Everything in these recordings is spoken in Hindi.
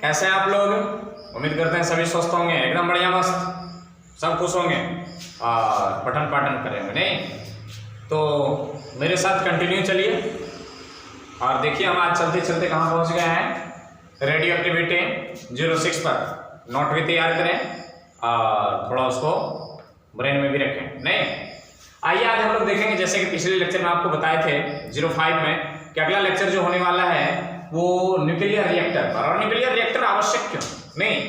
कैसे हैं आप लोग? उम्मीद करते हैं सभी स्वस्थ होंगे, एकदम बढ़िया मस्त, सब खुश होंगे और पठन पाठन करेंगे। नहीं तो मेरे साथ कंटिन्यू चलिए और देखिए हम आज चलते चलते कहाँ पहुँच गए हैं। रेडियो एक्टिविटी 06 पर नोट भी तैयार करें और थोड़ा उसको ब्रेन में भी रखें। नहीं आइए आज हम लोग देखेंगे, जैसे कि पिछले लेक्चर में आपको बताए थे 05 में कि अगला लेक्चर जो होने वाला है वो न्यूक्लियर रिएक्टर पर। और न्यूक्लियर रिएक्टर आवश्यक क्यों? नहीं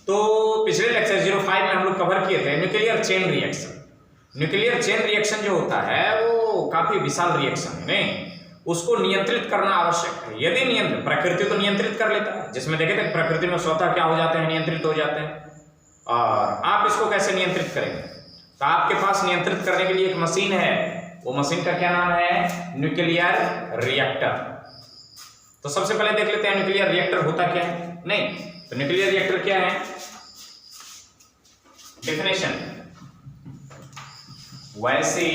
तो पिछले लेक्चर 05 में हम लोग कवर किए थे nuclear chain reaction. Nuclear chain reaction जो होता है वो काफी विशाल रिएक्शन है, नहीं उसको नियंत्रित करना आवश्यक है। यदि नियंत्रित, प्रकृति तो नियंत्रित कर लेता है, जिसमें देखे थे प्रकृति में स्वतः क्या हो जाते हैं, नियंत्रित हो जाते हैं। और आप इसको कैसे नियंत्रित करेंगे? तो आपके पास नियंत्रित करने के लिए एक मशीन है, वो मशीन का क्या नाम है? Nuclear reactor. तो सबसे पहले देख लेते हैं न्यूक्लियर रिएक्टर होता क्या है। नहीं तो न्यूक्लियर रिएक्टर क्या है? डेफिनेशन, वैसे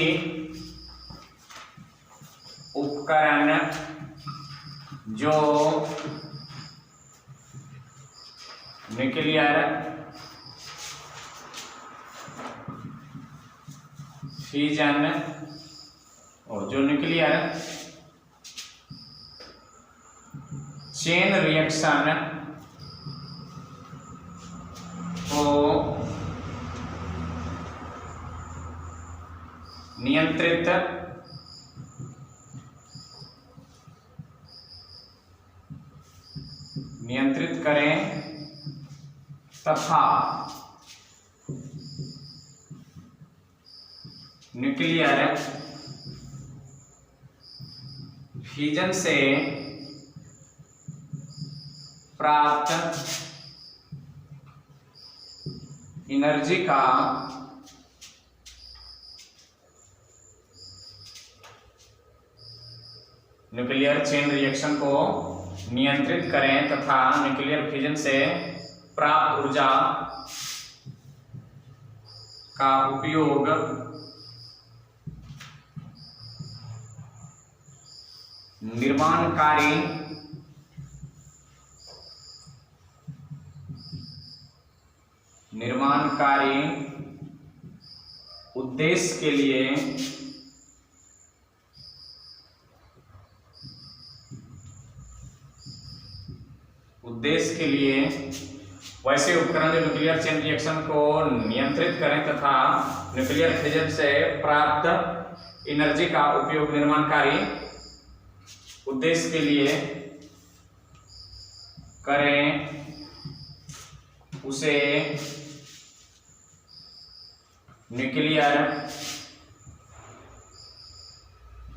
उपकरण जो न्यूक्लियर फिजन और जो न्यूक्लियर चेन रिएक्शन को नियंत्रित करें तथा न्यूक्लियर फिजन से प्राप्त एनर्जी का न्यूक्लियर चेन रिएक्शन को नियंत्रित करें तथा न्यूक्लियर फिजन से प्राप्त ऊर्जा का उपयोग निर्माणकारी उद्देश्य के लिए वैसे उपकरण जो न्यूक्लियर चेन रिएक्शन को नियंत्रित करें तथा न्यूक्लियर फिजन से प्राप्त एनर्जी का उपयोग निर्माणकारी उद्देश्य के लिए करें, उसे न्यूक्लियर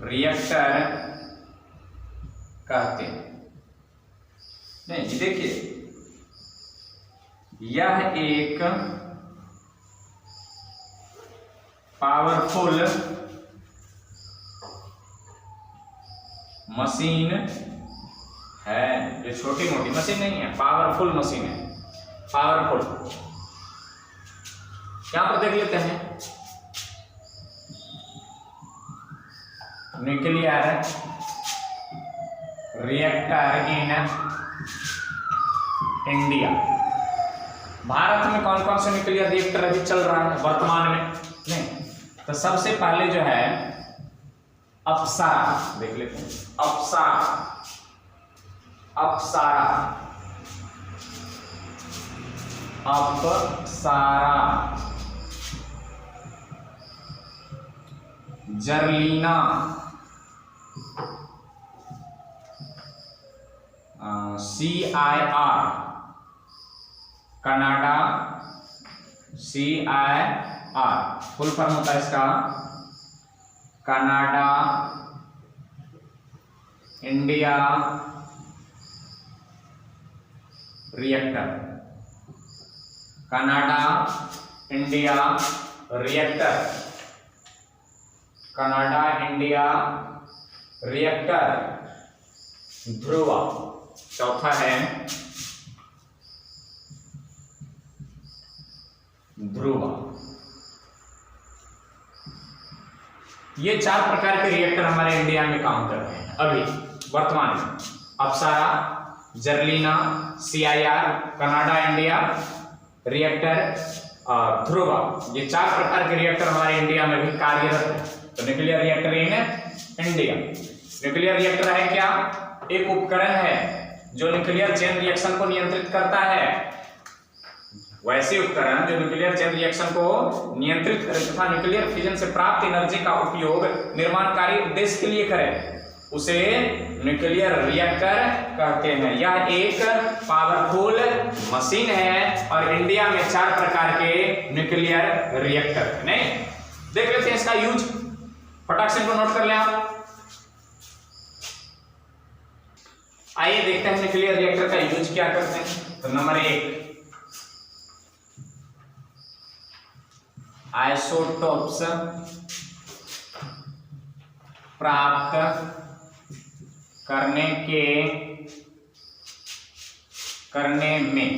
रिएक्टर कहते हैं। नहीं देखिए, यह एक पावरफुल मशीन है। ये छोटी मोटी मशीन नहीं है, पावरफुल मशीन है। पावरफुल यहां पर देख लेते हैं, nuclear reactor in India. Bharat में कौन कौन से न्यूक्लियर रिएक्टर अभी चल रहा है वर्तमान में? नहीं तो सबसे पहले जो है अप्सरा, देख लेते हैं Apsara, Zerlina, CIR Canada, CIR full form होता है इसका Canada India reactor. Canada India reactor, Canada India reactor. Dhruva चौथा है ध्रुवा। ये चार प्रकार के रिएक्टर हमारे इंडिया में काम कर रहे हैं अभी वर्तमान में। अप्सरा, Zerlina, CIR, Canada India reactor, Dhruva, ये 4 प्रकार के रिएक्टर हमारे इंडिया में भी कार्यरत है। तो nuclear reactor in India. Nuclear reactor है क्या? एक उपकरण है जो न्यूक्लियर चेन रिएक्शन को नियंत्रित करता है। वैसे उपकरण जो न्यूक्लियर चेन रिएक्शन को नियंत्रित करे तथा न्यूक्लियर फिजन से प्राप्त एनर्जी का उपयोग निर्माणकारी उद्देश्य के लिए करे, उसे न्यूक्लियर रिएक्टर कहते हैं। यह एक पावरफुल मशीन है और इंडिया में 4 प्रकार के न्यूक्लियर रिएक्टर है। नहीं, देख लेते हैं इसका यूज, फटाक से इनको नोट कर लें आप। आइए देखते हैं न्यूक्लियर रिएक्टर का यूज क्या करते हैं। तो नंबर 1, आइसोटोप्स प्राप्त करने में।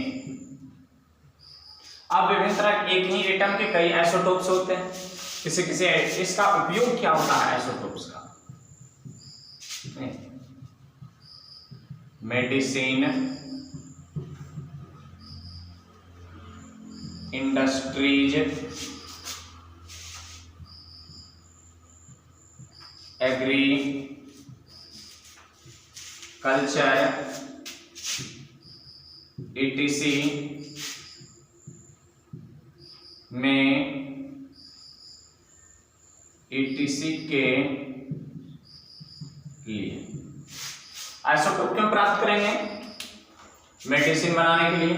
अब विभिन्न तरह एक ही एटम के कई आइसोटोप्स होते हैं। किसी इसका उपयोग क्या होता है आइसोटोप्स का? मेडिसिन, इंडस्ट्रीज, एग्रीकल्चर, ETC में ETC के लिए आइसोटोप क्यों प्राप्त करेंगे? मेडिसिन बनाने के लिए,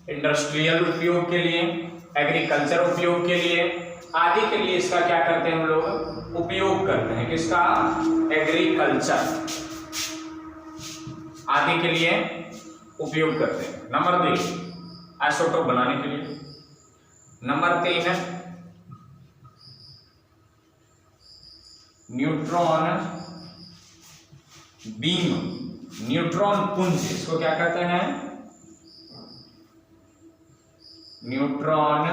इंडस्ट्रियल उपयोग के लिए, एग्रीकल्चर उपयोग के लिए आदि के लिए इसका क्या करते हैं हम लोग? उपयोग करते हैं। किसका? एग्रीकल्चर आदि के लिए उपयोग करते हैं। नंबर 2, आइसोटोप बनाने के लिए। नंबर 3, न्यूट्रॉन बीम, न्यूट्रॉन पुंज, इसको क्या कहते हैं? न्यूट्रॉन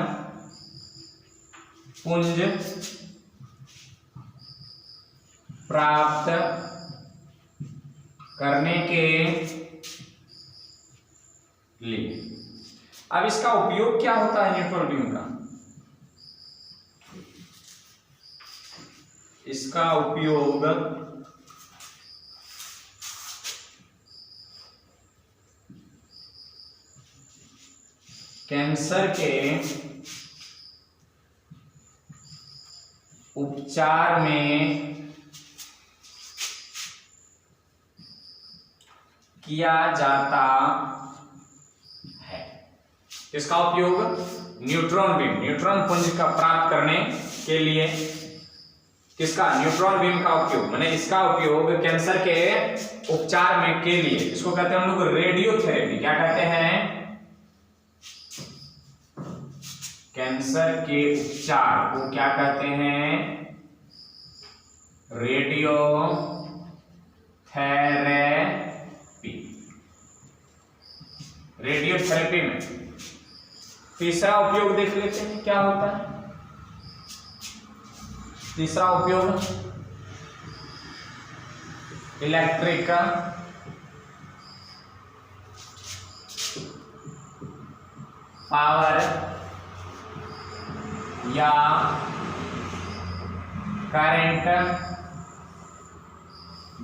पुंज प्राप्त करने के लिए। अब इसका उपयोग क्या होता है न्यूट्रॉन बीम का? इसका उपयोग कैंसर के उपचार में किया जाता है। इसका उपयोग न्यूट्रॉन बीम, न्यूट्रॉन पुंज का प्राप्त करने के लिए। किसका? न्यूट्रॉन बीम का उपयोग, माने इसका उपयोग कैंसर के उपचार में के लिए। इसको कहते हैं हम लोग रेडियोथेरेपी। क्या कहते हैं? कैंसर के उपचार को क्या कहते हैं? रेडियोथेरेपी। रेडियोथेरेपी में तीसरा उपयोग देख लेते हैं क्या होता है। तीसरा उपयोग इलेक्ट्रिक पावर या करंट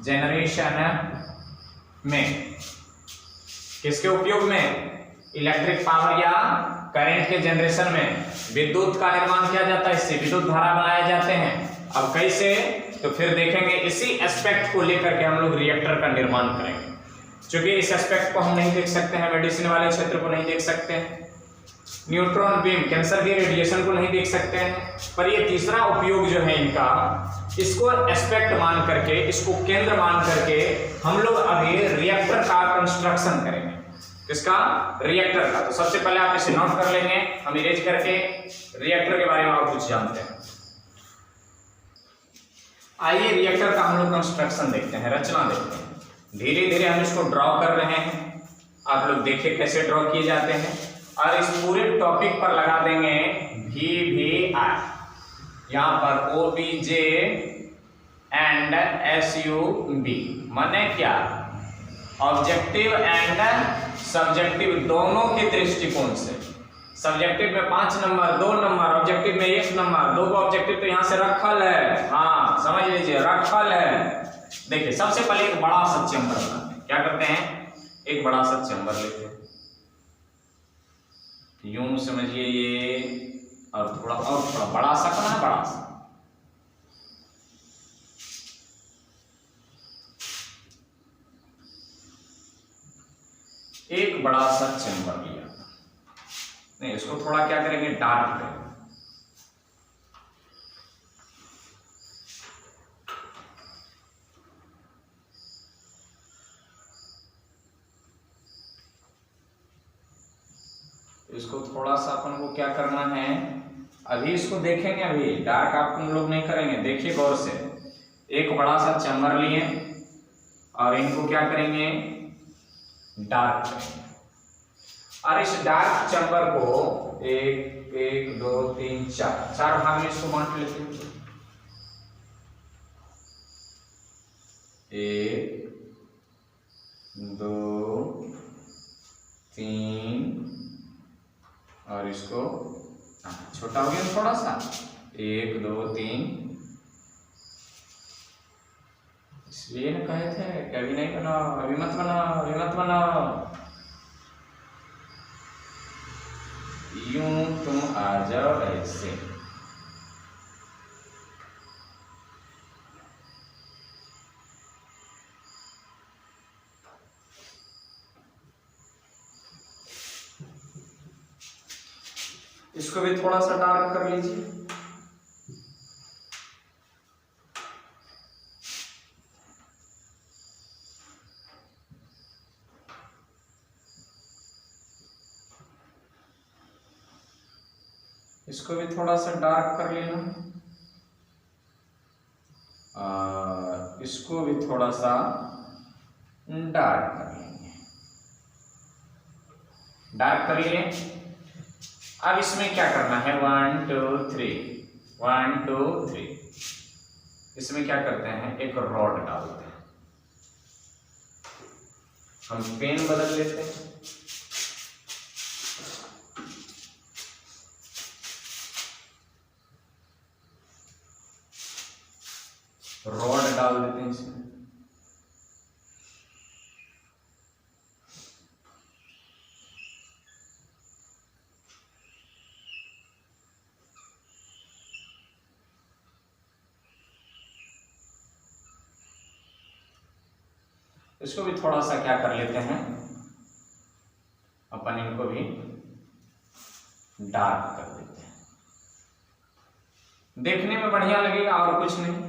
जनरेशन में। किसके उपयोग में? इलेक्ट्रिक पावर या करंट के जनरेशन में विद्युत का निर्माण किया जाता है। इससे विद्युत धारा बनाए जाते हैं। अब कैसे? तो फिर देखेंगे। इसी एस्पेक्ट को लेकर के हम लोग रिएक्टर का निर्माण करेंगे। क्योंकि इस एस्पेक्ट को हम नहीं देख सकते हैं, मेडिसिन वाले क्षेत्र को नहीं देख सकते हैं, न्यूट्रॉन बीम कैंसर के रेडिएशन को नहीं देख सकते हैं, पर ये तीसरा उपयोग जो है इनका, इसको एस्पेक्ट मान करके, इसको केंद्र मान करके हम लोग अभी रिएक्टर का कंस्ट्रक्शन करेंगे। किसका? रिएक्टर का। तो सबसे पहले आप इसे नोट कर लेंगे, हम इरेज करके रिएक्टर के बारे में और कुछ जानते हैं। आइए रिएक्टर का हम लोग कंस्ट्रक्शन देखते हैं, रचना देखते हैं। धीरे धीरे हम इसको ड्रॉ कर रहे हैं, आप लोग देखिए कैसे ड्रॉ किए जाते हैं। और इस पूरे टॉपिक पर लगा देंगे VVI, यहाँ पर OBJ एंड SUB। माने क्या? ऑब्जेक्टिव एंड सब्जेक्टिव दोनों के दृष्टिकोण से। सब्जेक्टिव में 5 नंबर, 2 नंबर, ऑब्जेक्टिव में 1 नंबर। 2 ऑब्जेक्टिव तो यहां से रखल है, हाँ समझ लीजिए रखल है। देखिए सबसे पहले एक बड़ा सा चैम्बर बनाते हैं। क्या करते हैं, एक बड़ा सा चैम्बर लेते हैं, यूं समझिए ये, और थोड़ा बड़ा सा करना है, बड़ा सा। एक बड़ा सा चैम्बर लिया, नहीं इसको थोड़ा क्या करेंगे, डार्क करेंगे। इसको थोड़ा सा अपन को क्या करना है, अभी इसको देखेंगे, अभी डार्क आप लोग नहीं करेंगे, देखिए गौर से। एक बड़ा सा चैम्बर लिए और इनको क्या करेंगे, डार्क करेंगे। और इस डार्क चैम्बर को 1 2 3 4 भाग में इसको बांट लेते हैं। 1 2 3 और इसको छोटा हो गया थोड़ा सा, 1 2 3। इसलिए ना कहे थे कि अभी नहीं बनाओ, अभी मत बनाओ, अभी मत बनाओ। यूं तुम आ जाओ ऐसे। इसको भी थोड़ा सा डार्क कर लीजिए। इसको भी थोड़ा सा डार्क कर लेना, और इसको भी थोड़ा सा डार्क कर लेंगे। डार्क कर लिए। अब इसमें क्या करना है, 1 2 3 1 2 3। इसमें क्या करते हैं, एक रॉड डालते हैं। हम पेन बदल लेते हैं, रॉड डाल देते हैं इसमें। इसको भी थोड़ा सा क्या कर लेते हैं, अपन इनको भी डार्क कर देते हैं, देखने में बढ़िया लगेगा और कुछ नहीं।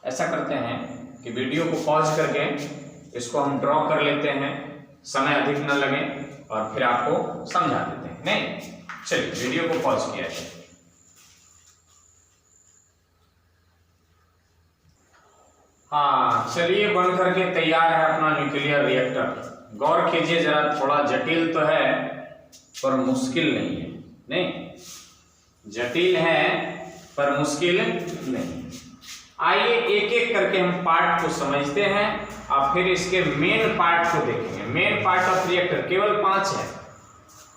ऐसा करते हैं कि वीडियो को पॉज करके इसको हम ड्रॉ कर लेते हैं, समय अधिक न लगे, और फिर आपको समझा देते हैं। नहीं चलिए वीडियो को पॉज किया जाए। हाँ चलिए, बन करके तैयार है अपना न्यूक्लियर रिएक्टर। गौर कीजिए जरा, थोड़ा जटिल तो है पर मुश्किल नहीं है। नहीं जटिल है पर मुश्किल नहीं। आइए एक एक करके हम पार्ट को समझते हैं और फिर इसके मेन पार्ट को देखेंगे। मेन पार्ट ऑफ रिएक्टर केवल 5 है,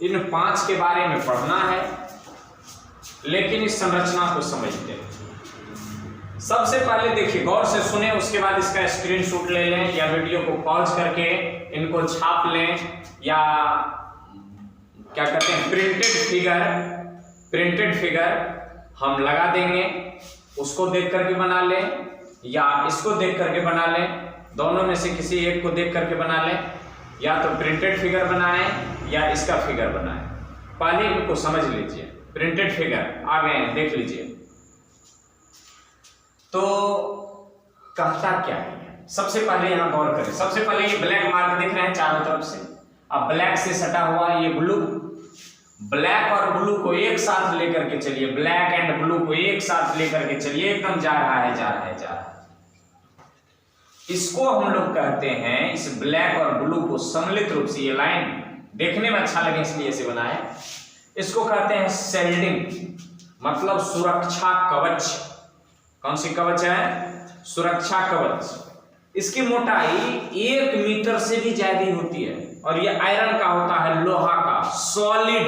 इन 5 के बारे में पढ़ना है, लेकिन इस संरचना को समझते हैं। सबसे पहले देखिए, गौर से सुने, उसके बाद इसका स्क्रीनशॉट ले लें या वीडियो को पॉज करके इनको छाप लें, या क्या कहते हैं प्रिंटेड फिगर हम लगा देंगे, उसको देख करके बना लें या इसको देख करके बना लें। दोनों में से किसी एक को देख करके बना लें, या तो प्रिंटेड फिगर बनाएं या इसका फिगर बनाएं। पहले इनको समझ लीजिए। प्रिंटेड फिगर आ गए हैं, देख लीजिए। तो कहता क्या है, सबसे पहले यहां गौर करें। सबसे पहले ये ब्लैक मार्क दिख रहे हैं चारों तरफ से, अब ब्लैक से सटा हुआ ये ब्लू। ब्लैक और ब्लू को एक साथ लेकर के चलिए, ब्लैक एंड ब्लू को एक साथ लेकर के चलिए, एकदम जा रहा है, जा रहा है, जा रहा है। इसको हम लोग कहते हैं, इस ब्लैक और ब्लू को सम्मिलित रूप से, ये लाइन देखने में अच्छा लगे इसलिए इसे बनाया, इसको कहते हैं शेल्डिंग। मतलब सुरक्षा कवच। कौन सी कवच है? सुरक्षा कवच। इसकी मोटाई 1 मीटर से भी ज्यादा होती है और ये आयरन का होता है, लोहा का, सॉलिड।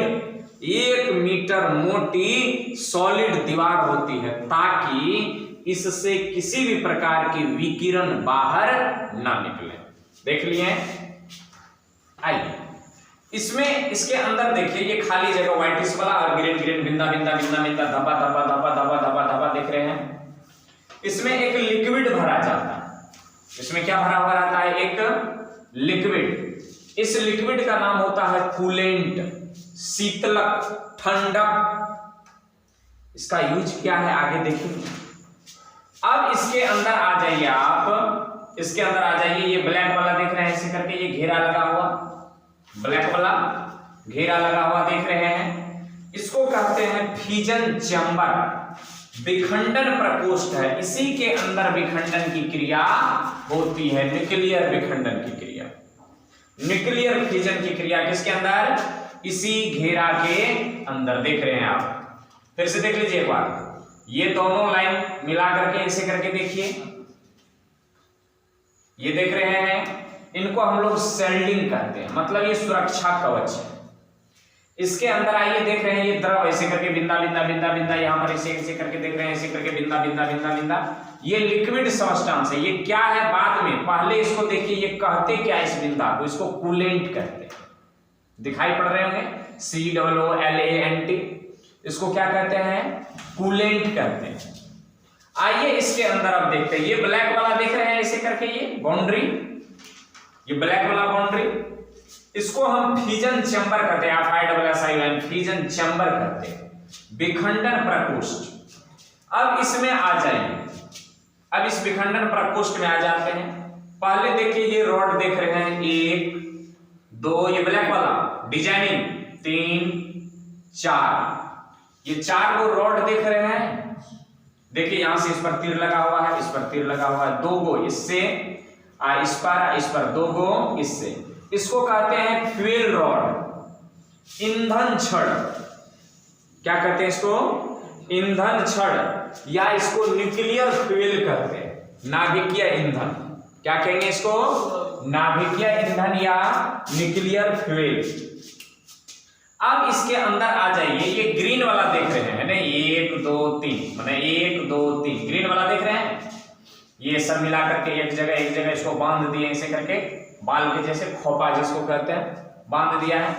1 मीटर मोटी सॉलिड दीवार होती है ताकि इससे किसी भी प्रकार की विकिरण बाहर ना निकले। देख लिए? आइए इसमें, इसके अंदर देखिए ये खाली जगह व्हाइटिश वाला और ग्रीन ग्रीन बिंदा बिंदा बिंदा बिंदा धब्बा धब्बा धब्बा धब्बा धब्बा धब्बा देख रहे हैं। इसमें एक लिक्विड भरा जाता है। इसमें क्या भरा हुआ रहता है? एक लिक्विड। इस लिक्विड का नाम होता है कूलेंट, शीतलक, ठंडक। इसका यूज क्या है आगे देखिए। अब इसके अंदर आ जाइए आप, इसके अंदर आ जाइए। ये ब्लैक वाला देख रहे हैं ऐसे करके, ये घेरा लगा हुआ, ब्लैक वाला घेरा लगा हुआ देख रहे हैं। इसको कहते हैं फिजन चैम्बर, विखंडन प्रकोष्ठ है। इसी के अंदर विखंडन की क्रिया होती है, न्यूक्लियर विखंडन की क्रिया, न्यूक्लियर फिजन की क्रिया। किसके अंदर? इसी घेरा के अंदर। देख रहे हैं आप, फिर से देख लीजिए एक बार। ये दोनों लाइन मिला करके ऐसे करके देखिए, ये देख रहे हैं, इनको हम लोग शेल्डिंग कहते हैं, मतलब ये सुरक्षा कवच है। इसके अंदर आइए, देख रहे हैं ये द्रव ऐसे करके बिंदा बिंदा बिंदा बिंदा, यहां पर ऐसे ऐसे करके देख रहे हैं, ऐसे करके बिंदा बिंदा बिंदा बिंदा। ये लिक्विड सब्सटेंस है। ये क्या है बाद में, पहले इसको देखिए, ये कहते क्या इस बिंदा को? इसको कूलेंट कहते हैं। दिखाई पड़ रहे होंगे, COOLANT। इसको क्या कहते हैं? कूलेंट कहते हैं। आइए इसके अंदर अब देखते हैं। ये ब्लैक वाला देख रहे हैं ऐसे करके, ये बाउंड्री, ये ब्लैक वाला बाउंड्री, इसको हम फिजन चैम्बर कहते हैं। FISSION, फिजन चैम्बर कहते हैं, विखंडन प्रकोष्ठ। अब इसमें आ जाइए, अब इस विखंडन प्रकोष्ठ में आ जाते हैं। पहले देखिए ये रॉड देख रहे हैं, 1 2, ये ब्लैक वाला डिजाइनिंग, 3 4, ये 4 गो रॉड देख रहे हैं। देखिए यहां से इस पर तीर लगा हुआ है, इस पर तीर लगा हुआ है, 2 गो इससे, इस पर 2 गो इससे। इसको कहते हैं फ्यूल रॉड, ईंधन छड़। क्या कहते हैं इसको? ईंधन छड़, या इसको न्यूक्लियर फ्यूल कहते हैं, नाभिकीय ईंधन। क्या कहेंगे इसको? नाभिकीय ईंधन या न्यूक्लियर फ्यूल। अब इसके अंदर आ जाइए, ये ग्रीन वाला देख रहे हैं ना, 1 2 3, माने 1 2 3 ग्रीन वाला देख रहे हैं। ये सब मिला करके एक जगह इसको बांध दिए ऐसे करके, बाल के जैसे, खोपा जिसको कहते हैं, बांध दिया है।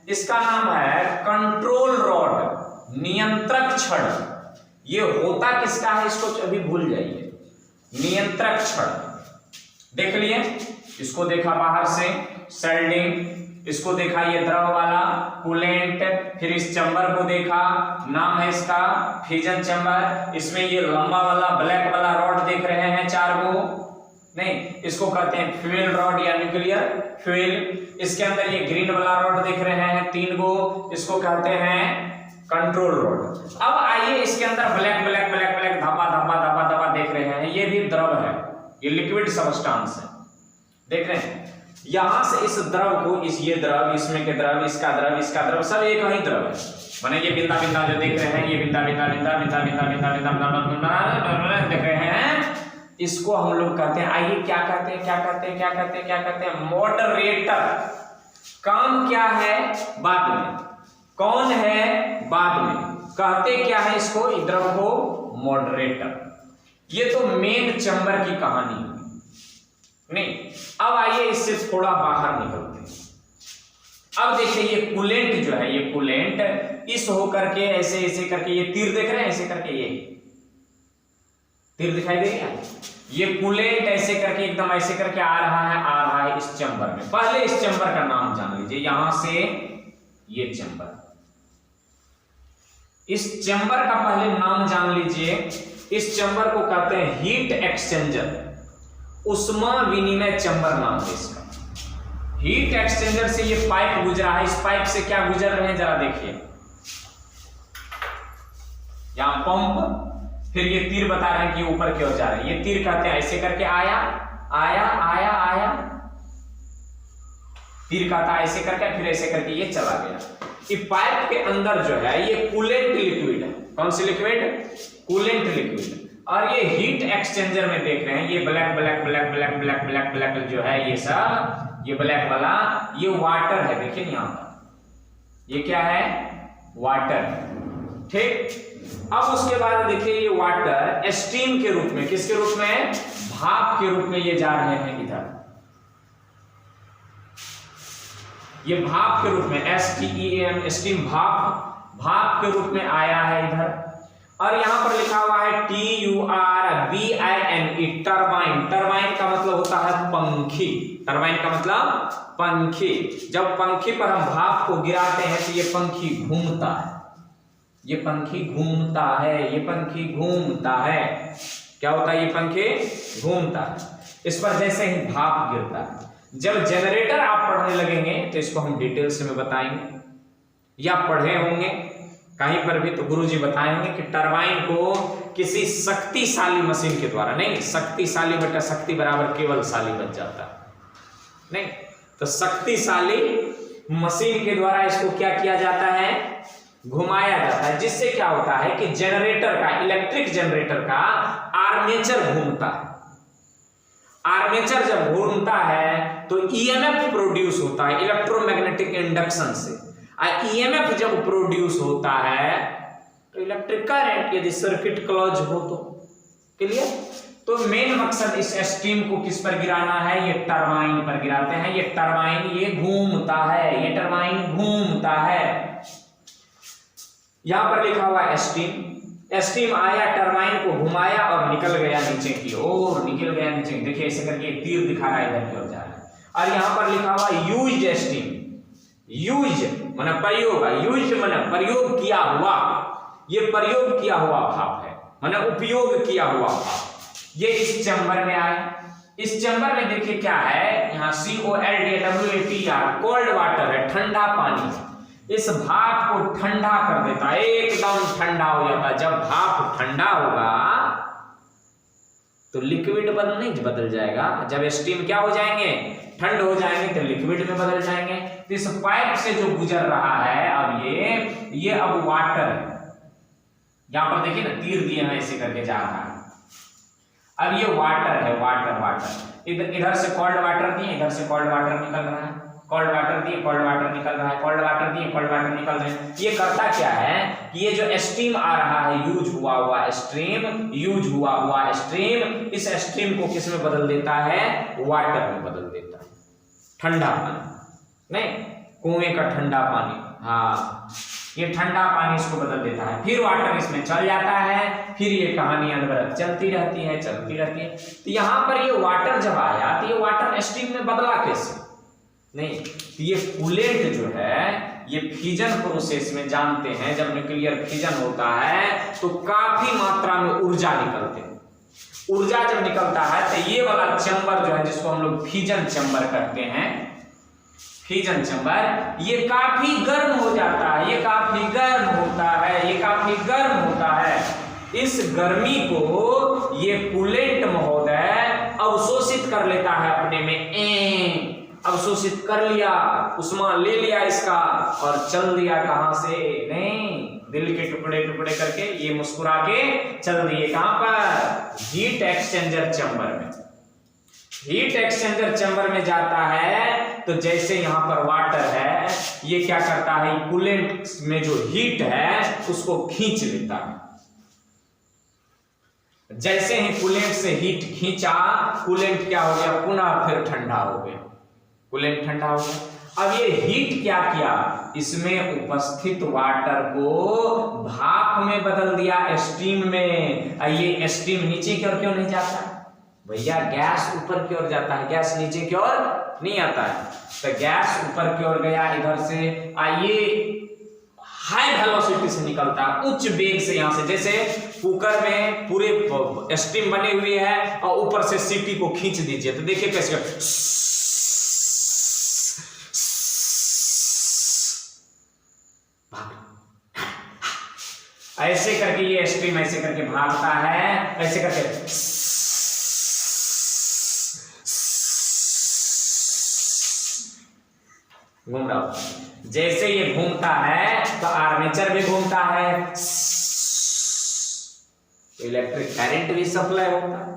इसका नाम है कंट्रोल रॉड, नियंत्रक छड़। ये होता किसका है इसको अभी भूल जाइए, नियंत्रक छड़। देख लिए, इसको देखा बाहर से शेल्डिंग, इसको देखा ये द्रव वाला कूलेंट, फिर इस चैम्बर को देखा, नाम है इसका फिजन चैम्बर। इसमें ये लंबा वाला ब्लैक वाला रॉड देख रहे हैं 4 गो, नहीं, इसको कहते हैं फ्यूल रॉड या न्यूक्लियर फ्यूल। इसके अंदर ये ग्रीन वाला रॉड देख रहे हैं 3 गो, इसको कहते हैं कंट्रोल रॉड। अब आइए इसके अंदर ब्लैक ब्लैक ब्लैक ब्लैक धब्बा धब्बा धब्बा धब्बा देख रहे हैं, ये भी द्रव है, ये लिक्विड सब्सटेंस है। देख रहे हैं यहां से इस द्रव को, ये द्रव, इसमें के द्रव, इसका द्रव, इसका द्रव, सब एक ही द्रव है। माने ये बिंदा बिंदा जो देख रहे हैं, ये बिंदा बिंदा बिंदा बिंदा बिंदा बिंदा बिंदा देख रहे हैं, इसको हम लोग कहते हैं, आइए क्या कहते हैं, क्या कहते हैं, क्या कहते हैं, क्या कहते हैं? मॉडरेटर। काम क्या है बाद में, कौन है बाद में, कहते क्या है इसको, द्रव को मॉडरेटर। ये तो मेन चैम्बर की कहानी है, नहीं। अब आइए इससे थोड़ा बाहर निकलते हैं। अब देखिए ये कूलेंट जो है, ये कूलेंट इस होकर के ऐसे ऐसे करके, ये तीर देख रहे हैं ऐसे करके, ये तीर दिखाई दे रहा है, ये कूलेंट ऐसे करके एकदम ऐसे करके आ रहा है इस चैम्बर में। पहले इस चैम्बर का नाम जान लीजिए, यहां से ये चैम्बर, इस चैम्बर का पहले नाम जान लीजिए। इस चैम्बर को कहते हैं हीट एक्सचेंजर, उष्मा विनिमय चैम्बर नाम है इसका। हीट एक्सचेंजर से ये पाइप गुजरा है, इस पाइप से क्या गुजर रहे हैं जरा देखिए, यहां पंप, फिर ये तीर बता रहे हैं कि ऊपर की ओर जा रहे हैं। ये तीर कहते हैं ऐसे करके आया आया आया आया, तीर कहता है ऐसे करके, फिर ऐसे करके ये चला गया। कि पाइप के अंदर जो है ये कूलेंट लिक्विड है। कौन सी लिक्विड? Coolant liquid. और ये हीट एक्सचेंजर में देख रहे हैं ये black black black black black black black जो है ये सब, ये ब्लैक वाला ये वाटर है। देखिए यहां पर ये क्या है? वाटर। ठीक। अब उसके बाद देखिए ये वाटर स्टीम के रूप में, किसके रूप में? भाप के रूप में ये जा रहे हैं इधर, ये भाप के रूप में STEAM स्टीम, भाप के रूप में आया है इधर। और यहां पर लिखा हुआ है TURBINE टरबाइन। टरबाइन का मतलब होता है पंखी। टरबाइन का मतलब पंखी। जब पंखी पर हम भाप को गिराते हैं तो ये पंखी घूमता है, ये पंखी घूमता है, ये पंखी घूमता है। क्या होता है? ये पंखी घूमता है। इस पर जैसे ही भाप गिरता है, जब जनरेटर आप पढ़ने लगेंगे तो इसको हम डिटेल्स में बताएंगे, या पढ़े होंगे कहीं पर भी तो गुरुजी बताएंगे कि टरबाइन को किसी शक्तिशाली मशीन के द्वारा, नहीं शक्तिशाली बटा शक्ति बराबर केवल शाली बच जाता है, नहीं तो शक्तिशाली मशीन के द्वारा इसको क्या किया जाता है? घुमाया जाता है। जिससे क्या होता है कि जनरेटर का, इलेक्ट्रिक जनरेटर का आर्मेचर घूमता है। आर्मेचर जब घूमता है तो ईएमएफ प्रोड्यूस होता है इलेक्ट्रोमैग्नेटिक इंडक्शन से। ईएमएफ जब प्रोड्यूस होता है तो इलेक्ट्रिक करंट, यदि सर्किट क्लोज हो तो। क्लियर? तो मेन मकसद इस स्टीम को किस पर गिराना है? ये टरबाइन पर गिराते हैं। ये टरबाइन ये घूमता है, ये टरबाइन घूमता है। यहां पर लिखा हुआ है स्टीम। स्टीम आया, टरबाइन को घुमाया और निकल गया नीचे की ओर, निकल गया नीचे। देखिए ऐसे करके तीर दिखा रहा है, इधर की ओर जा रहा है। और यहां पर लिखा हुआ यूज्ड स्टीम। यूज माने प्रयोग, यूज माने प्रयोग किया हुआ, ये प्रयोग किया हुआ भाप है, माने उपयोग किया हुआ भाप। ये इस चैम्बर में आए। इस चैम्बर में देखिए क्या है, यहाँ COLDWATR कोल्ड वाटर है, ठंडा पानी। इस भाप को ठंडा कर देता है, एकदम ठंडा हो जाता है। जब भाप ठंडा होगा तो लिक्विड बदल जाएगा। जब स्टीम क्या हो जाएंगे? ठंड हो जाएंगे तो लिक्विड में बदल जाएंगे। तो इस पाइप से जो गुजर रहा है अब ये अब वाटर है। यहां पर देखिए ना तीर दिए हैं, ऐसे करके जा रहा है। अब ये वाटर है, वाटर इधर से कोल्ड वाटर दिए, इधर से कोल्ड वाटर निकल रहा है। कोल्ड वाटर दिए, कोल्ड वाटर निकल रहा है, कोल्ड वाटर दिए, कोल्ड वाटर निकल रहे हैं। ये करता क्या है कि ये जो स्टीम आ रहा है, यूज हुआ हुआ स्ट्रीम, इस स्ट्रीम को किस में बदल देता है? वाटर में बदल देता है। ठंडा पानी, नहीं कुएं का ठंडा पानी, हाँ ये ठंडा पानी इसको बदल देता है। फिर वाटर इसमें चल जाता है, फिर ये कहानी अनवरत चलती रहती है। तो यहां पर ये वाटर जब आया तो ये वाटर स्टीम में बदला कैसे? नहीं, तो ये कूलेंट जो है ये फ्यूजन प्रोसेस में, जानते हैं जब न्यूक्लियर फ्यूजन होता है तो काफी मात्रा में ऊर्जा निकलते हैं। ऊर्जा जब निकलता है तो ये वाला चैम्बर जो है, जिसको हम लोग फ्यूजन चैम्बर कहते हैं, फ्यूजन चैम्बर, ये काफी गर्म हो जाता है, ये काफी गर्म होता है। इस गर्मी को ये कूलेंट महोदय अवशोषित कर लेता है अपने में। अवशोषित कर लिया, उष्मा ले लिया इसका और चल दिया कहां से? नहीं, दिल के टुकड़े टुकड़े करके ये मुस्कुरा के चल दिए। कहां पर? हीट एक्सचेंजर चैम्बर में। हीट एक्सचेंजर चैम्बर में जाता है तो जैसे यहां पर वाटर है, ये क्या करता है? कूलेंट में जो हीट है उसको खींच लेता है। जैसे ही कूलेंट से हीट खींचा, कूलेंट क्या हो गया? पुनः फिर ठंडा हो गया। कूलेंट ठंडा हो गया। अब ये हीट क्या किया? इसमें उपस्थित वाटर को भाप में बदल दिया, स्टीम में। ये स्टीम नीचे की ओर क्यों नहीं जाता भैया? गैस ऊपर की ओर जाता है, गैस नीचे की ओर नहीं आता है। तो गैस ऊपर की ओर गया इधर से, ये हाई वेलोसिटी से निकलता है, उच्च वेग से। यहां से जैसे कुकर में पूरे स्टीम बनी हुई है और ऊपर से सीटी को खींच दीजिए तो देखिए कैसे ऐसे करके ये स्ट्रीम ऐसे करके भागता है, ऐसे करके घूम रहा। जैसे ये घूमता है तो आर्मेचर भी घूमता है, इलेक्ट्रिक करंट भी सप्लाई होता है।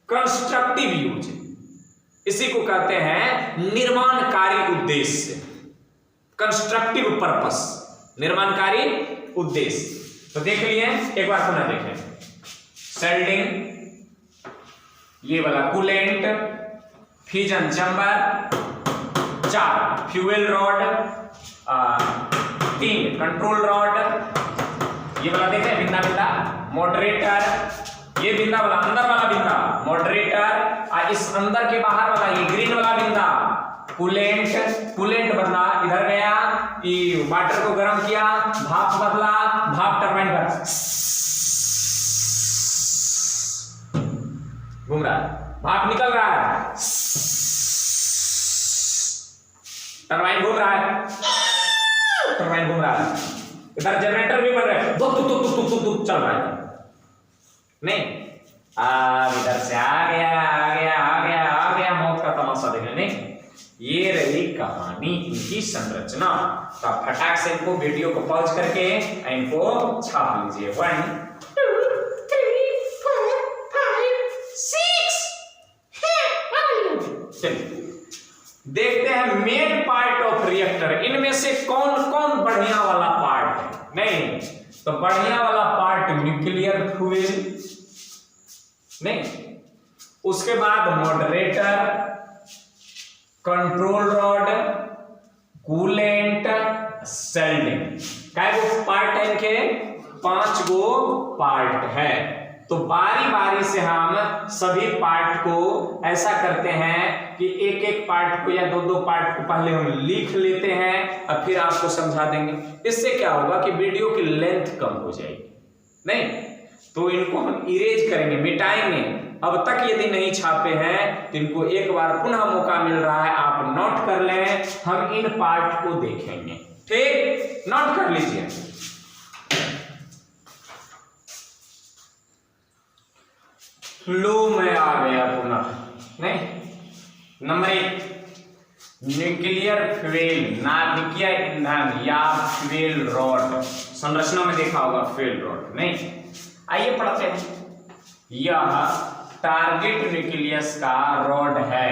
कंस्ट्रक्टिव यूज, इसी को कहते हैं निर्माणकारी उद्देश्य, कंस्ट्रक्टिव पर्पस, निर्माणकारी उद्देश्य। तो देख लिए, एक बार पुनः देखें। सेल्डिंग, ये वाला coolant, fusion chamber, 4 fuel rod, 3 control rod, ये वाला देखे बिंदा बिंदा मॉडरेटर, ये बिंदा वाला अंदर वाला बिंदा मॉडरेटर, और इस अंदर के बाहर वाला ये ग्रीन वाला बिंदा कूलेंट। कूलेंट बदला इधर गया, ये वाटर को गर्म किया, भाप बदला, भाप टरबाइन पर घूम रहा है, भाप निकल रहा है, टरबाइन घूम रहा है, टरबाइन घूम रहा है, इधर जनरेटर भी बढ़ रहा है, दुक दुक दुक दुक दुक दुक चल रहा है। नहीं, इधर से आ गया आ गया आ गया आ गया, मौत का तमाशा देखने। नहीं, ये रही कहानी, इनकी संरचना। तो आप फटाक से इनको वीडियो को पॉज करके इनको छाप लीजिए। 1 2 3 4 5 6। चलिए देखते हैं मेन पार्ट ऑफ रिएक्टर, इनमें से कौन कौन बढ़िया वाला पार्ट है। नहीं, तो बढ़िया वाला पार्ट न्यूक्लियर फ्यूल, नहीं, उसके बाद मॉडरेटर, कंट्रोल रॉड, कूलेंट, सेल्डिंग। क्या वो पार्ट है इनके? 5 गो पार्ट है। तो बारी बारी से हम सभी पार्ट को ऐसा करते हैं कि एक एक पार्ट को या 2-2 पार्ट को पहले हम लिख लेते हैं और फिर आपको समझा देंगे। इससे क्या होगा कि वीडियो की लेंथ कम हो जाएगी। नहीं, तो इनको हम इरेज करेंगे, मिटाएंगे। अब तक यदि नहीं छापे हैं तो इनको एक बार पुनः मौका मिल रहा है, आप नोट कर लें, हम इन पार्ट को देखेंगे। ठीक, नोट कर लीजिए। लो मैं आ गया पुनः। नहीं, नंबर 1 न्यूक्लियर फ्यूल, नाभिकीय ईंधन या फ्यूल रॉड। संरचना में देखा होगा फ्यूल रॉड। नहीं, आइए पढ़ते हैं। यह टारगेट न्यूक्लियस का रॉड है।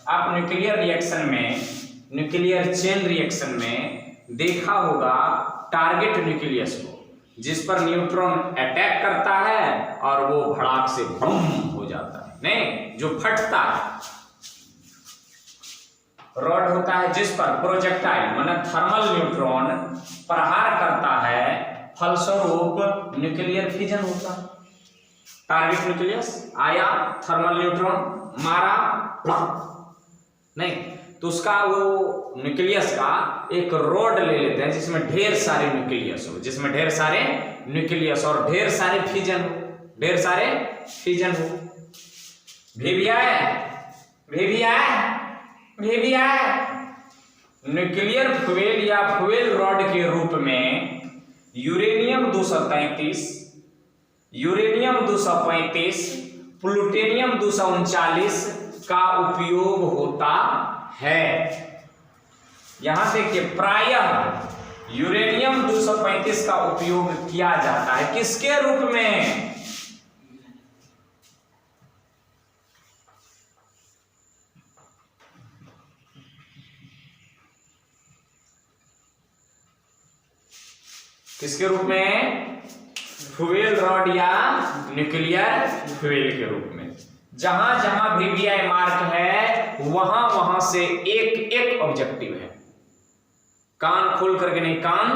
आप न्यूक्लियर रिएक्शन में, न्यूक्लियर चेन रिएक्शन में देखा होगा टारगेट न्यूक्लियस को, जिस पर न्यूट्रॉन अटैक करता है और वो भड़ाक से बम हो जाता है। नहीं, जो फटता है रॉड होता है जिस पर प्रोजेक्टाइल माने थर्मल न्यूट्रॉन प्रहार करता है, फलस्वरूप न्यूक्लियर फिजन होता है। टारगेट न्यूक्लियस आया, थर्मल न्यूट्रॉन मारा, नहीं, तो उसका वो न्यूक्लियस का एक रॉड ले लेते हैं जिसमें ढेर सारे न्यूक्लियस हो, जिसमें ढेर सारे न्यूक्लियस और ढेर सारे फिजन हो, ढेर सारे फिजन हो। भेविया न्यूक्लियर फ्यूल या फ्यूल रॉड के रूप में यूरेनियम 233, यूरेनियम 235, प्लूटोनियम 239 का उपयोग होता है। यहां देखिए, प्रायः यूरेनियम 235 का उपयोग किया जाता है किसके रूप में? किसके रूप में? फ्यूल रॉड या न्यूक्लियर फ्यूल के रूप में। जहां जहां VVI मार्क है वहां वहां से एक एक ऑब्जेक्टिव है। कान खोल करके नहीं, कान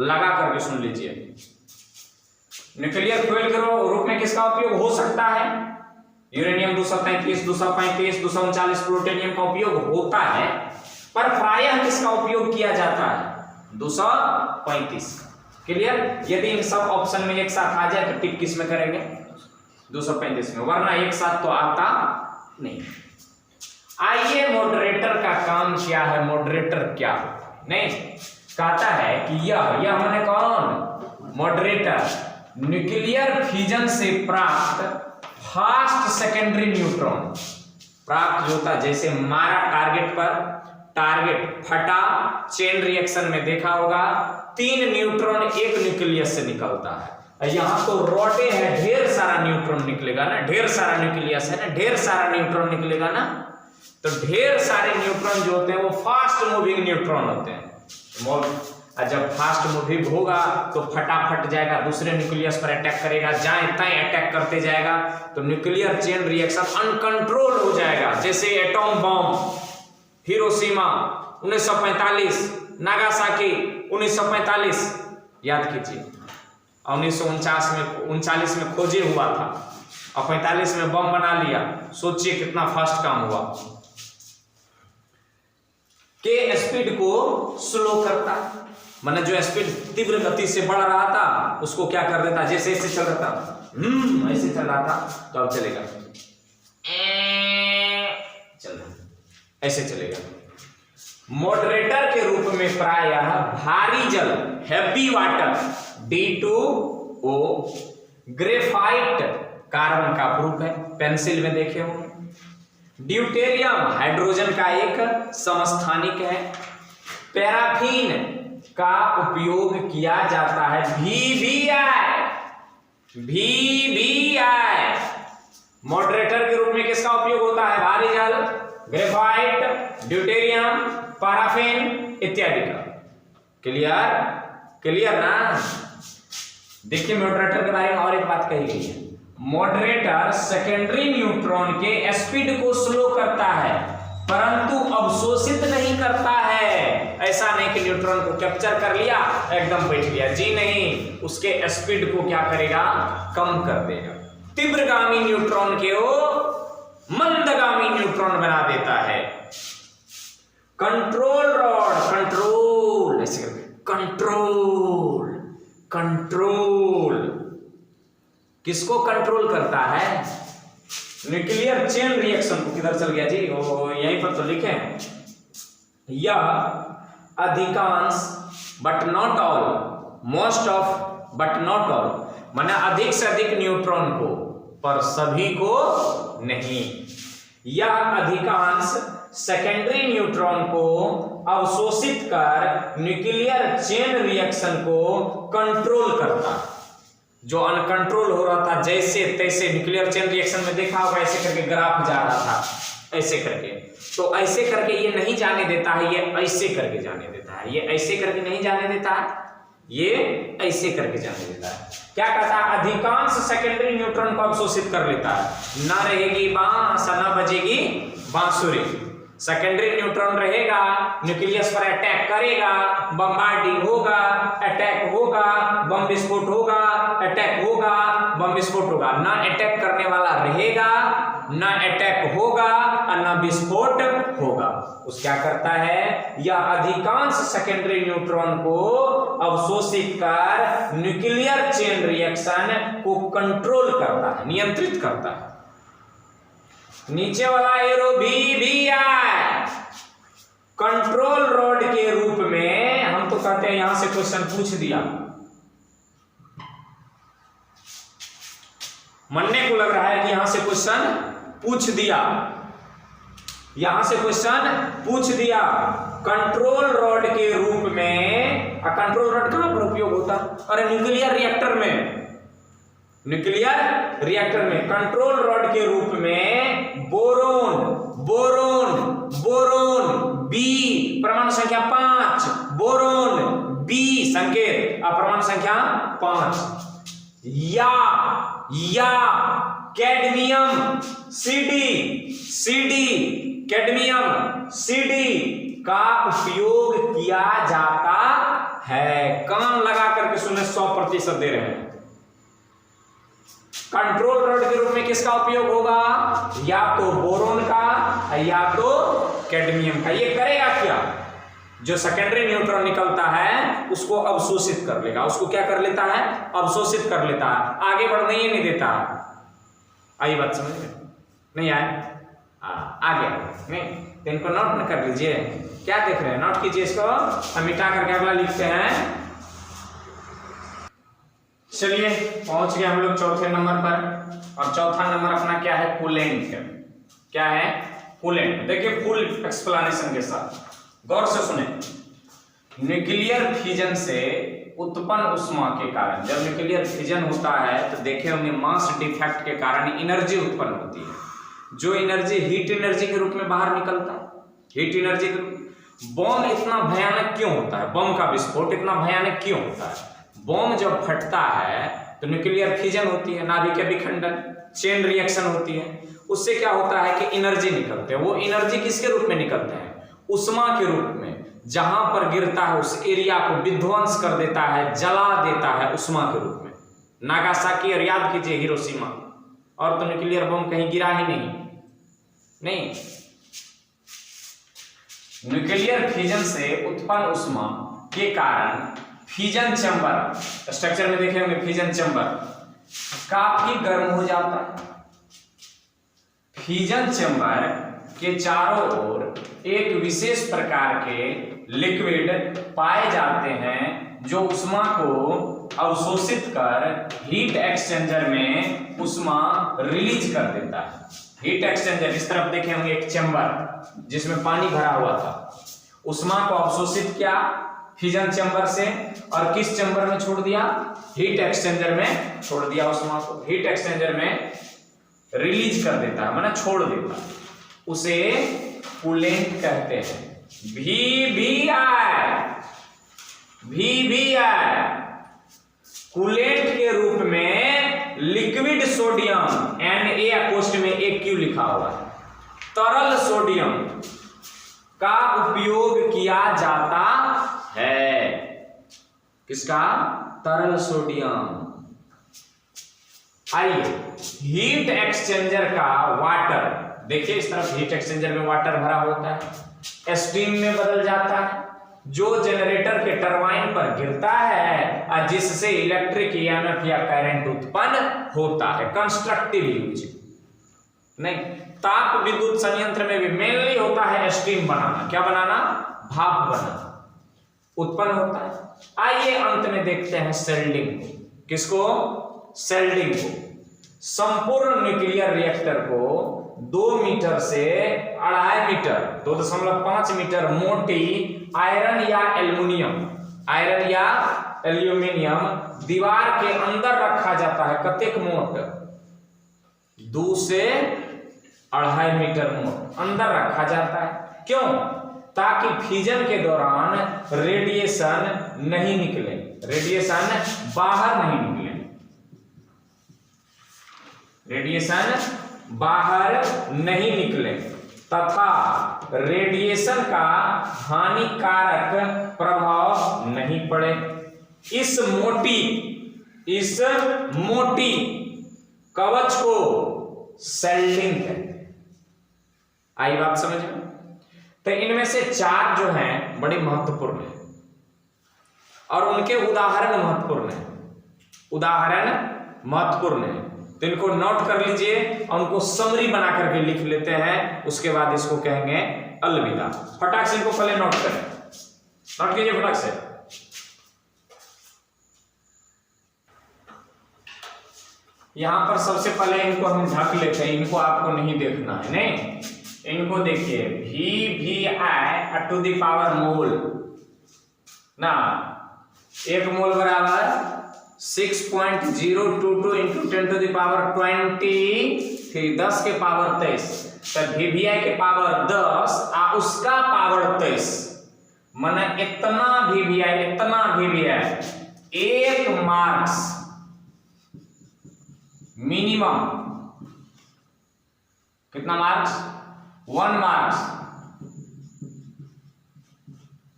लगा करके सुन लीजिए। न्यूक्लियर फ्यूल के रूप में किसका उपयोग हो सकता है? यूरेनियम 233, 235, 239 प्लूटोनियम का उपयोग होता है, पर प्रायः किसका उपयोग किया जाता है? 235 का। क्लियर? यदि इन सब ऑप्शन में एक साथ आ जाए तो टिक किस में करेंगे? 235 में, वरना एक साथ तो आता नहीं। आइए, मॉडरेटर का काम क्या है? मॉडरेटर क्या है? नहीं, कहता है कि यह माने कौन? मॉडरेटर न्यूक्लियर फिजन से प्राप्त फास्ट सेकेंडरी न्यूट्रॉन प्राप्त होता, जैसे मारा टारगेट पर टारगेट फटा, चेन रिएक्शन में देखा होगा 3 न्यूट्रॉन एक न्यूक्लियस से निकलता है। यहां तो रॉडे है, ढेर सारा न्यूट्रॉन निकलेगा ना, ढेर सारा न्यूक्लियस है ना, ढेर सारा न्यूट्रॉन निकलेगा ना। तो ढेर सारे न्यूट्रॉन जो होते हैं वो फास्ट मूविंग न्यूट्रॉन होते हैं। जब फास्ट मूविंग होगा तो फटाफट जाएगा, दूसरे न्यूक्लियस पर अटैक करेगा, जहां तय अटैक करते जाएगा तो न्यूक्लियर चेन रिएक्शन अनकंट्रोल हो जाएगा। जैसे एटॉम बॉम्ब, हिरोशिमा 1945, नागासाकी 1945 याद कीजिए, 1939 में खोजे हुआ था और 45 में बम बना लिया। सोचिए कितना फास्ट काम हुआ। के स्पीड को स्लो करता, माने जो स्पीड तीव्र गति से बढ़ रहा था उसको क्या कर देता, जैसे ऐसे चल रहा था, ऐसे चल रहा था तो अब चलेगा, चल रहा ऐसे चलेगा। मॉडरेटर के रूप में प्रायः भारी जल, heavy water, D2O, graphite carbon का प्रूफ है, पेंसिल में देखे होंगे। ड्यूटेरियम हाइड्रोजन का एक समस्थानिक है। पैराफिन का उपयोग किया जाता है, VVI मॉडरेटर के रूप में किसका उपयोग होता है, भारी जल, ग्रेफाइट, ड्यूटेरियम, पैराफिन इत्यादि का। क्लियर ना। देखिए मॉडरेटर के बारे में और एक बात कही गई है, मॉडरेटर सेकेंडरी न्यूट्रॉन के स्पीड को स्लो करता है परंतु अवशोषित नहीं करता है। ऐसा नहीं कि न्यूट्रॉन को कैप्चर कर लिया एकदम बैठ गया, जी नहीं, उसके स्पीड को क्या करेगा, कम कर देगा। तीव्रगामी न्यूट्रॉन के वो मंदगामी न्यूट्रॉन बना देता है। कंट्रोल रॉड, कंट्रोल ऐसे कंट्रोल किसको कंट्रोल करता है, न्यूक्लियर चेन रिएक्शन को। किधर चल गया जी, वो यहीं पर तो लिखे, यह अधिकांश but not all, most of but not all, माने अधिक से अधिक न्यूट्रॉन को पर सभी को नहीं। यह अधिकांश सेकेंडरी न्यूट्रॉन को अवशोषित कर न्यूक्लियर चेन रिएक्शन को कंट्रोल करता। जो अनकंट्रोल हो रहा था जैसे तैसे, न्यूक्लियर चेन रिएक्शन में देखा होगा ऐसे करके ग्राफ जा रहा था, ऐसे करके, तो ऐसे करके ये नहीं जाने देता है, ये ऐसे करके जाने देता है, ये ऐसे करके नहीं जाने देता है, ये ऐसे करके जाने देता है। क्या कहता है, अधिकांश सेकेंडरी न्यूट्रॉन को अवशोषित कर लेता है। ना रहेगी बांस, ना बजेगी बांसुरी। सेकेंडरी न्यूट्रॉन रहेगा, न्यूक्लियस पर अटैक करेगा, बम्बार्डिंग होगा, अटैक होगा, बम विस्फोट होगा, अटैक होगा, बम विस्फोट होगा। ना अटैक करने वाला रहेगा, ना अटैक होगा और ना विस्फोट होगा। उस क्या करता है, यह अधिकांश सेकेंडरी न्यूट्रॉन को अवशोषित कर न्यूक्लियर चेन रिएक्शन को कंट्रोल करता है, नियंत्रित करता है। नीचे वाला एरो VVI कंट्रोल रॉड के रूप में, हम तो कहते हैं यहां से क्वेश्चन पूछ दिया, मनने को लग रहा है कि यहां से क्वेश्चन पूछ दिया, यहां से क्वेश्चन पूछ दिया। कंट्रोल रॉड के रूप में, कंट्रोल रॉड कहां पर उपयोग होता, अरे न्यूक्लियर रिएक्टर में, न्यूक्लियर रिएक्टर में कंट्रोल रॉड के रूप में बोरोन, बोरोन, बोरोन B परमाणु संख्या 5, बोरोन B संकेत परमाणु संख्या 5, या कैडमियम CD कैडमियम CD का उपयोग किया जाता है। कान लगा करके सुने, 100% दे रहे हैं। कंट्रोल रॉड के रूप में किसका उपयोग होगा, या तो बोरोन का या तो कैडमियम का। ये करेगा क्या, जो सेकेंडरी न्यूट्रॉन निकलता है उसको अवशोषित कर लेगा। उसको क्या कर लेता है, अवशोषित कर लेता है, आगे बढ़ने ही नहीं देता। आई बात समझ में नहीं आए, आगे नहीं तो इनको नोट न कर लीजिए। क्या देख रहे हैं, नोट कीजिए इसको, हम मिटा करके अगला लिखते हैं। चलिए पहुंच गए हम लोग चौथे नंबर पर, और चौथा नंबर अपना क्या है, कूलेंट। क्या है, कूलेंट। देखिए फुल एक्सप्लेनेशन के साथ, गौर से सुने, न्यूक्लियर फिजन से उत्पन्न उष्मा के कारण, जब न्यूक्लियर फिजन होता है तो देखे होंगे मास डिफेक्ट के कारण एनर्जी उत्पन्न होती है, जो एनर्जी हीट एनर्जी के रूप में बाहर निकलता है, हीट एनर्जी के रूप। बम इतना भयानक क्यों होता है, बम का विस्फोट इतना भयानक क्यों होता है? बम जब फटता है तो न्यूक्लियर फिजन होती है, नाभिकीय विखंडन, चेन रिएक्शन होती है, उससे क्या होता है कि एनर्जी निकलते हैं। वो एनर्जी किसके रूप में निकलते हैं? उष्मा के रूप में। जहां पर गिरता है उस एरिया को विध्वंस कर देता है, जला देता है उष्मा के रूप में। नागासाकी और याद कीजिए हिरोशिमा, और तो न्यूक्लियर बम कहीं गिरा ही नहीं। न्यूक्लियर फिजन से उत्पन्न उष्मा के कारण फिजन चैम्बर, स्ट्रक्चर में देखे होंगे फिजन चैम्बर काफी गर्म हो जाता है। फिजन चैम्बर के चारों ओर एक विशेष प्रकार के लिक्विड पाए जाते हैं जो उष्मा को अवशोषित कर हीट एक्सचेंजर में उष्मा रिलीज कर देता है। हीट एक्सचेंजर, इस तरफ देखे होंगे एक चैम्बर जिसमें पानी भरा हुआ था, उष्मा को अवशोषित किया फिजन चैम्बर से और किस चैम्बर में छोड़ दिया? हीट एक्सचेंजर में छोड़ दिया। उष्मा को हीट एक्सचेंजर में रिलीज कर देता है, माने छोड़ देता है, उसे कूलेंट कहते हैं। VVI कूलेंट के रूप में लिक्विड सोडियम Na में एक क्यू लिखा हुआ है, तरल सोडियम का उपयोग किया जाता है। किसका? तरल सोडियम। आइए, हीट एक्सचेंजर का वाटर देखिए, इस तरफ हीट एक्सचेंजर में वाटर भरा होता है, स्टीम में बदल जाता है, जो जनरेटर के टरबाइन पर गिरता है और जिससे इलेक्ट्रिक ईएमएफ या करंट उत्पन्न होता है। कंस्ट्रक्टिव यूज नहीं। ताप विद्युत संयंत्र में भी मेनली होता है स्टीम बनाना। क्या बनाना? भाप बनाना उत्पन्न होता है। आइए अंत में देखते हैं सेल्डिंग को। किसको? सेल्डिंग को। संपूर्ण न्यूक्लियर रिएक्टर को 2 मीटर से 2.5 मीटर 2.5 मीटर मोटी आयरन या एल्यूमिनियम दीवार के अंदर रखा जाता है। कतेक मोट? 2 से 2.5 मीटर मोट अंदर रखा जाता है। क्यों? ताकि फिजन के दौरान रेडिएशन नहीं निकले, रेडिएशन बाहर नहीं निकले, रेडिएशन बाहर नहीं निकले तथा रेडिएशन का हानिकारक प्रभाव नहीं पड़े। इस मोटी कवच को सेल्डिंग कहते हैं। आई बात समझ में? तो इनमें से 4 जो हैं बड़ी महत्वपूर्ण है और उनके उदाहरण महत्वपूर्ण है। तो इनको नोट कर लीजिए और उनको समरी बना करके लिख लेते हैं, उसके बाद इसको कहेंगे अलविदा। फटाक से इनको पहले नोट करें, नोट कीजिए फटाक से। यहां पर सबसे पहले इनको हम ढक लेते हैं, इनको आपको नहीं देखना है, नहीं, इनको देखिए VVI टू द पावर मोल ना, 1 मोल बराबर 6.022 इंटू 10 टू द पावर 20, फिर 10 के पावर 23, तो VVI के पावर 10 आ उसका पावर 23, माने इतना VVI 1 मार्क्स मिनिमम। कितना मार्क्स? 1 marks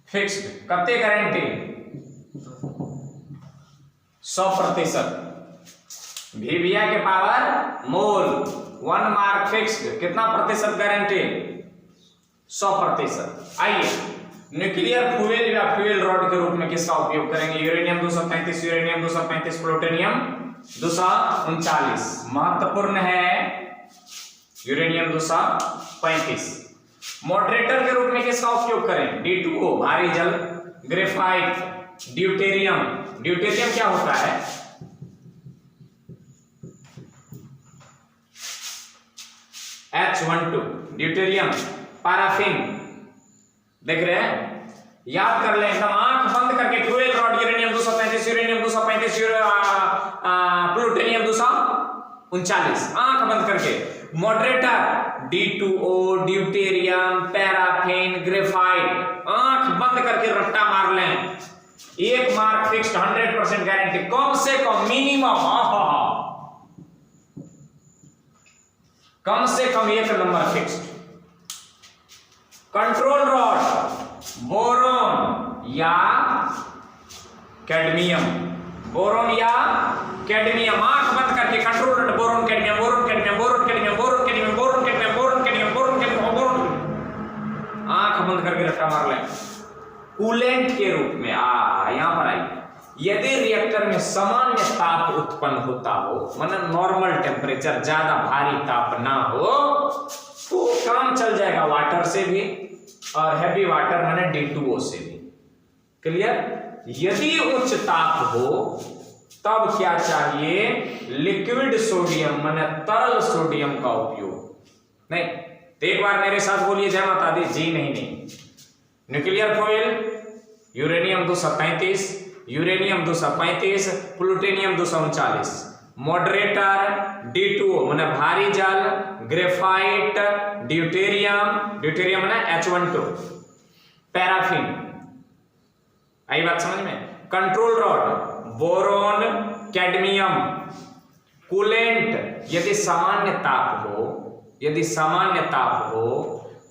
fixed. कते गारंटी? 100%। VVI के पावर मोल 1 मार्क फिक्स्ड, कितना प्रतिशत गारंटी? 100%। आइए, न्यूक्लियर फ्यूल या फ्यूल रॉड के रूप में किसका उपयोग करेंगे? Uranium 235, uranium 235, plutonium 239। महत्वपूर्ण है यूरेनियम 235। मॉडरेटर के रूप में किसका उपयोग करें? D2O भारी जल, ग्रेफाइट, ड्यूटेरियम। ड्यूटेरियम क्या होता है? H12 ड्यूटेरियम, पैराफिन देख रहे हैं, याद कर ले एकदम आंख बंद करके। Fuel rod uranium 235, uranium 235, plutonium 239, आंख बंद करके। Moderator D2O, deuterium, paraffin, graphite, आंख बंद करके रट्टा मार लें। एक मार्क फिक्स्ड, 100% गारंटी, कम से कम मिनिमम कम से कम एक number fixed. Control rod, boron या कैडमियम, बोरोन या कैडमियम, आंख बंद करके control rod, boron cadmium, boron cadmium, boron cadmium, boron cadmium, boron cadmium, boron cadmium, boron cadmium, boron, आंख बंद करके रट्टा मार लें। कूलेंट के रूप में यहां पर आई, यदि रिएक्टर में सामान्य ताप उत्पन्न होता हो, मतलब नॉर्मल टेम्परेचर, ज्यादा भारी ताप ना हो, तो काम चल जाएगा वाटर से भी और हैवी वाटर माने D2O से भी। क्लियर? यदि उच्च ताप हो तब क्या चाहिए? लिक्विड सोडियम माने तरल सोडियम का उपयोग। नहीं तो एक बार मेरे साथ बोलिए जय माता दी। जी नहीं। Nuclear foil uranium 235, uranium 235, plutonium 239, moderator D2O माने भारी जल, ग्रेफाइट, ड्यूटेरियम माने H12, पैराफिन, आई बात समझ में? Control rod, boron, cadmium, coolant, यदि सामान्य ताप हो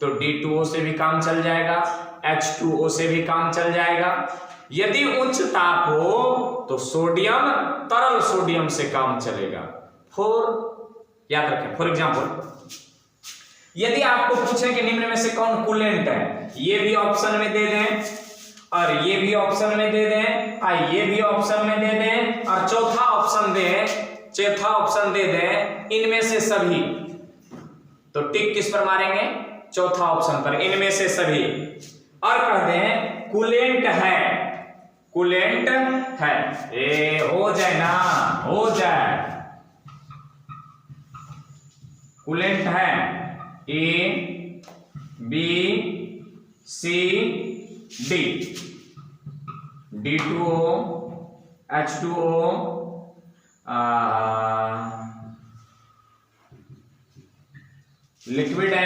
तो D2O से भी काम चल जाएगा, H2O से भी काम चल जाएगा। यदि उच्च ताप हो तो सोडियम, तरल सोडियम से काम चलेगा। याद रखें, फॉर एग्जांपल यदि आपको पूछे कि निम्न में से कौन कूलेंट है, ये भी ऑप्शन में दे दें और ये भी ऑप्शन में दे दें और ये भी ऑप्शन में दे दें और चौथा ऑप्शन दे दें इनमें से सभी, तो टिक किस पर मारेंगे? चौथा ऑप्शन पर, इनमें से सभी, और कह दें कूलेंट है। हो जाए ना, हो जाए। कूलेंट है A, B, C, D, D2O, H2O, liquid Na,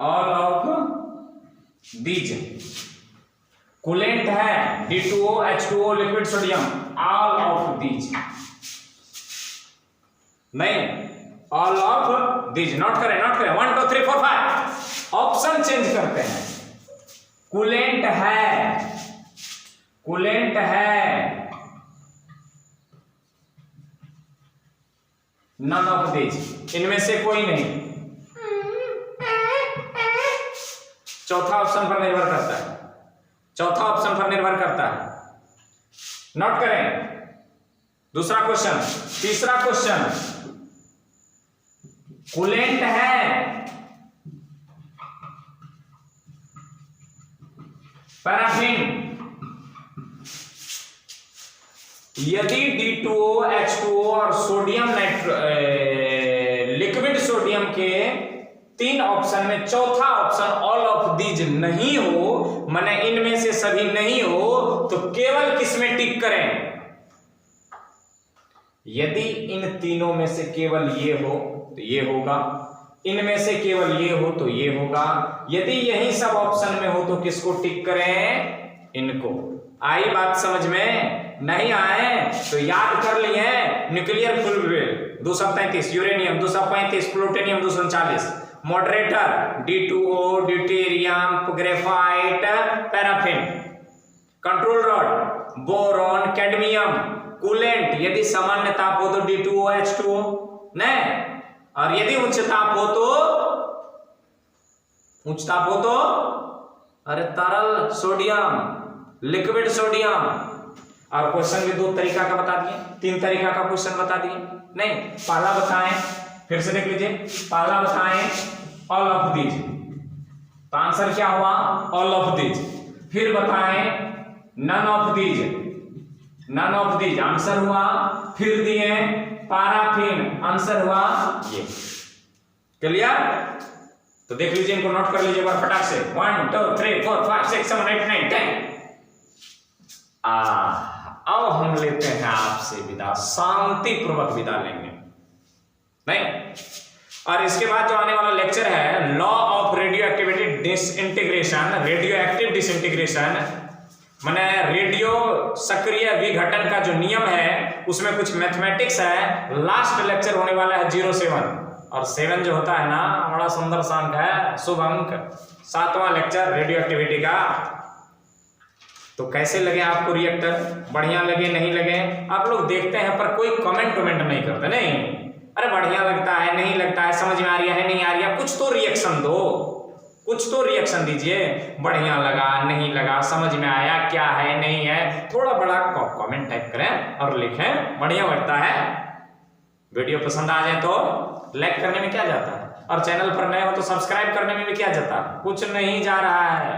all of these. Coolant है D2O, H2O, liquid sodium, all of these नहीं, ऑल ऑफ दीज। नोट करें 1 2 3 4 5 ऑप्शन चेंज करते हैं। कूलेंट है नन ऑफ दीज, इनमें से कोई नहीं। चौथा ऑप्शन पर निर्भर करता है। नोट करें दूसरा क्वेश्चन। तीसरा क्वेश्चन, कूलेंट है पैराफिन। यदि D2O, H2O और सोडियम लिक्विड सोडियम के 3 ऑप्शन में चौथा ऑप्शन ऑल ऑफ दीज नहीं हो, माने इनमें से सभी नहीं हो, तो केवल किसमें टिक करें? यदि इन तीनों में से केवल ये हो तो ये होगा, इनमें से केवल ये हो तो ये होगा। यदि यही सब ऑप्शन में हो तो किसको टिक करें? इनको। आई बात समझ में? नहीं आए तो याद कर लिए। Nuclear fuel 233, uranium 235, plutonium 239, moderator D2O, deuterium, graphite, paraffin, control rod, boron, cadmium, coolant, यदि सामान्य ताप हो तो D2O, H2O नहीं, और यदि उच्च ताप हो तो अरे तरल सोडियम, लिक्विड सोडियम। और क्वेश्चन भी 2 तरीका का बता दिए, 3 तरीका का क्वेश्चन बता दिए। नहीं, पहला बताएं, फिर से देख लीजिए, पहला बताएं ऑल ऑफ दीज, तो आंसर क्या हुआ? All of these. फिर बताएं नन ऑफ दीज, आंसर हुआ। फिर दिए पैराफिन, आंसर हुआ ये। क्लियर? तो देख लीजिए, इनको नोट कर लीजिए एक बार फटाक से। 1 2 3 4 5 6 7 8 9 10। अब हम लेते हैं आपसे विदा, शांति पूर्वक विदा लेंगे नहीं। और इसके बाद जो आने वाला लेक्चर है law of radio activity disintegration, radio active disintegration, माने रेडियो सक्रिय विघटन का जो नियम है उसमें कुछ मैथमेटिक्स है। लास्ट लेक्चर होने वाला है 07, और 7 जो होता है ना बड़ा सुंदर सा अंक है, शुभ अंक, 7वां लेक्चर रेडियो एक्टिविटी का। तो कैसे लगे आपको रिएक्टर, बढ़िया लगे नहीं लगे आप लोग देखते हैं, पर कोई कमेंट नहीं करते नहीं। अरे बढ़िया लगता है, नहीं लगता है, समझ में आ रही है, नहीं आ रही है, कुछ तो रिएक्शन दो, कुछ तो रिएक्शन दीजिए। बढ़िया लगा, नहीं लगा, समझ में आया, क्या है नहीं है, थोड़ा बड़ा कमेंट टाइप करें और लिखें, बढ़िया लगता है। वीडियो पसंद आ जाए तो लाइक करने में क्या जाता है, और चैनल पर नए हो तो सब्सक्राइब करने में भी क्या जाता, कुछ नहीं जा रहा है।